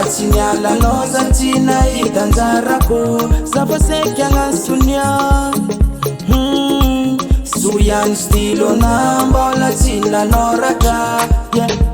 Sinyala no zantina itanzarako Zapasekya ngasunya Suyan stilo na mbola tina noraka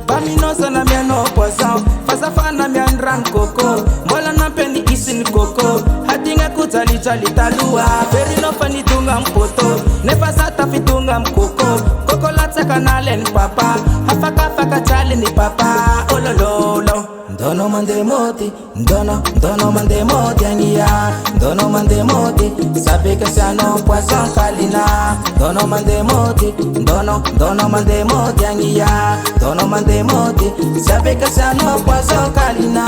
Paminosa na miano poisson Fasafana miandran koko Mbola na peni isin koko Hadinga kutali chali talua Perino fanitunga mpoto Nefasata fitunga mkoko Koko latsa kanalen papa Hafaka faka chali ni papa Olololo Dono mande moti, dono mande moti angia, dono mande moti, sabe que ça no poisson kalina, dono mande moti, dono mande moti angia, dono mande moti, sabe que ça no poisson kalina.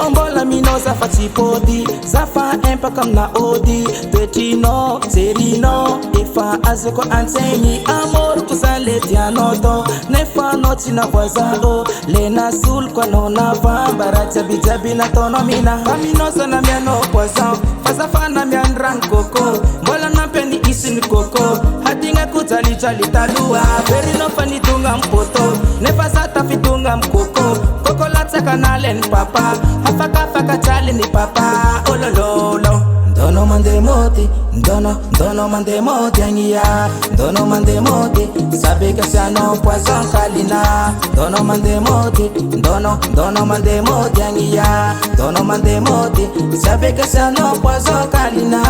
Kombola mino zafa tipodi Zafa empa kam na odi Petino, serino Ifa azeko ansenyi Amor kuzaleti anoto Nefa noti na voisado Lena sul kwa nona vambara Jabi jabi na tono mina Kaminosa na miano poisson Fazafa na miandran koko Mbola na peni isin koko Hadinga kutali chali talua Perino fanitunga mpoto Nefa sata fitunga mkoko Koko latsa kanalen papa Hafaka faka chali ni papa Olololo Dono mande moti Dono mande moti angia Dono mande moti Sabe que ça no poisson kalina Dono mande moti Dono mande moti angia Dono mande moti Sabe que ça no poisson kalina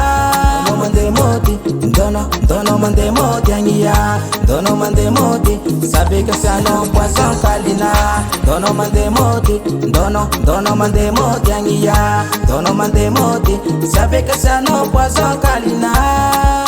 Dono mande moti Dono mande moti angia Dono mande moti Sabe que ça no poisson kalina Dono mande moti Dono mande moti angia Dono mande moti Sabe que ça no poisson kalina